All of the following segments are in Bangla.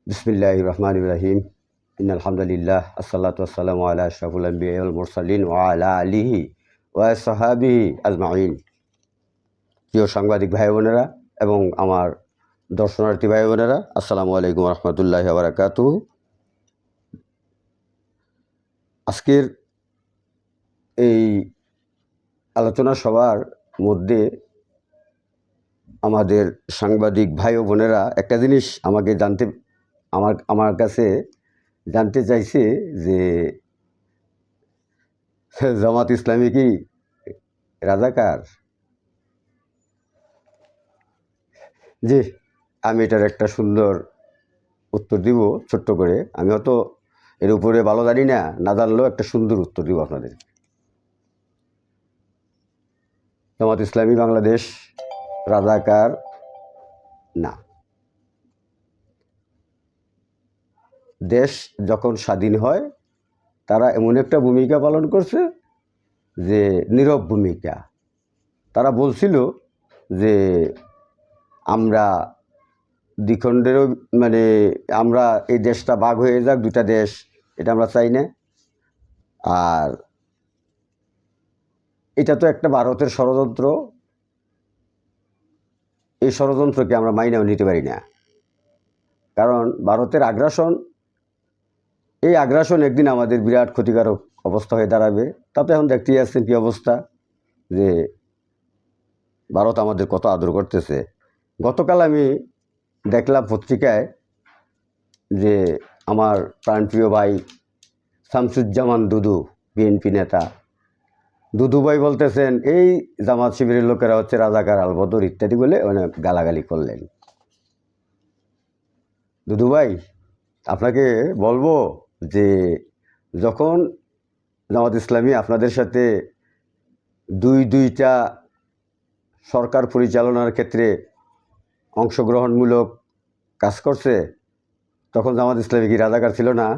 বিসমিল্লাহির রহমানির রহিম। ইন্নাল হামদুলিল্লাহ আসসালাতু ওয়াসসালামু আলা আশরাফিল আমবিয়া ওয়াল মুরসালিন ওয়া আলা আলিহি ওয়া সাহবিহি আজমাইন। প্রিয় সাংবাদিক ভাই বোনেরা এবং আমার দর্শনার্থী ভাই বোনেরা, আসসালামু আলাইকুম ওয়া রাহমাতুল্লাহি ওয়া বারাকাতুহু। আজকের এই আলোচনা সভার মধ্যে আমাদের সাংবাদিক ভাই ও বোনেরা একটা জিনিস আমার কাছে জানতে চাইছে যে জামাত ইসলামী কি রাজাকার? জি, আমি এটার একটা সুন্দর উত্তর দিব ছোট্ট করে। আমি হয়তো এর উপরে ভালো জানি না, না জানলেও একটা সুন্দর উত্তর দিব আপনাদের। জামাত ইসলামী বাংলাদেশ রাজাকার না। দেশ যখন স্বাধীন হয় তারা এমন একটা ভূমিকা পালন করছে যে নীরব ভূমিকা। তারা বলছিল যে আমরা দ্বিখণ্ডেরও আমরা এই দেশটা ভাগ হয়ে যাক, দুটা দেশ, এটা আমরা চাই না। আর এটা তো একটা ভারতের ষড়যন্ত্র, এই ষড়যন্ত্রকে আমরা মাইনেও নিতে পারি না। কারণ ভারতের এই আগ্রাসন একদিন আমাদের বিরাট ক্ষতিকারক অবস্থা হয়ে দাঁড়াবে। তাতে এখন দেখতেই আসছেন কী অবস্থা, যে ভারত আমাদের কত আদর করতেছে। গতকাল আমি দেখলাম পত্রিকায় যে আমার প্রাণপ্রিয় ভাই শামসুজ্জামান দুদু, বিএনপি নেতা, দুদু ভাই বলতেছেন এই জামাত শিবিরের লোকেরা হচ্ছে রাজাকার, আলবদর ইত্যাদি বলে গালাগালি করলেন। দুদু ভাই, আপনাকে বলবো যে যখন জামাত ইসলামী আপনাদের সাথে দুইটা সরকার পরিচালনার ক্ষেত্রে অংশগ্রহণমূলক কাজ করছে, তখন জামাত ইসলামী কি রাজাকার ছিল না?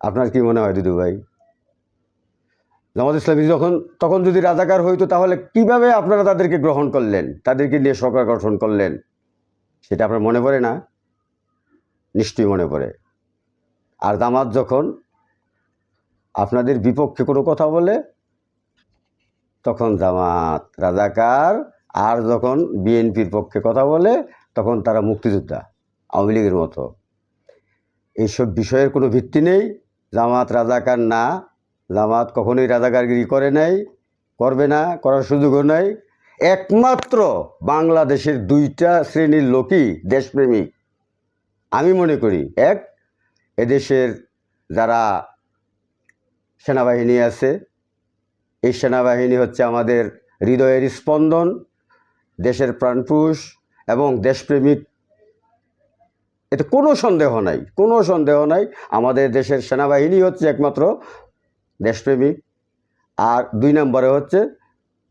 আপনার কি মনে হয় দুদু ভাই? জামাত ইসলামী তখন যদি রাজাকার হইতো, তাহলে কিভাবে আপনারা তাদেরকে গ্রহণ করলেন, তাদেরকে নিয়ে সরকার গঠন করলেন? সেটা আপনার মনে পড়ে না? নিশ্চয়ই মনে পড়ে। আর জামাত যখন আপনাদের বিপক্ষে কোনো কথা বলে, তখন জামাত রাজাকার। আর যখন বিএনপির পক্ষে কথা বলে, তখন তারা মুক্তিযোদ্ধা, আওয়ামী লীগের মতো। এইসব বিষয়ের কোনো ভিত্তি নেই। জামাত রাজাকার না। জামাত কখনোই রাজাকারগিরি করে নাই, করবে না, করার সুযোগও নাই। একমাত্র বাংলাদেশের দুইটা শ্রেণীর লোকই দেশপ্রেমিক আমি মনে করি। এক, এদেশের যারা সেনাবাহিনী আছে, এই সেনাবাহিনী হচ্ছে আমাদের হৃদয়ের স্পন্দন, দেশের প্রাণপুরুষ এবং দেশপ্রেমিক, এতে কোনো সন্দেহ নাই। আমাদের দেশের সেনাবাহিনী হচ্ছে একমাত্র দেশপ্রেমিক। আর দুই নম্বরে হচ্ছে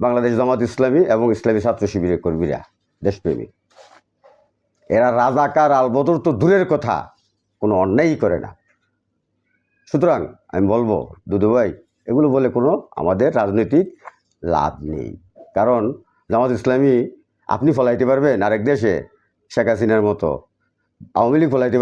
বাংলাদেশ জামাত ইসলামী এবং ইসলামী ছাত্র শিবিরের কর্মীরা দেশপ্রেমিক। এরা রাজাকার আলবদর তো দূরের কথা, কোনো অন্যায়ই করে না। সুতরাং আমি বলবো দুদু ভাই, এগুলো বলে কোনো আমাদের রাজনৈতিক লাভ নেই। কারণ জামাত ইসলামী আপনি ফলাইতে পারবেন আরেক দেশে, শেখ হাসিনার মতো। আওয়ামী লীগ ফলাইতে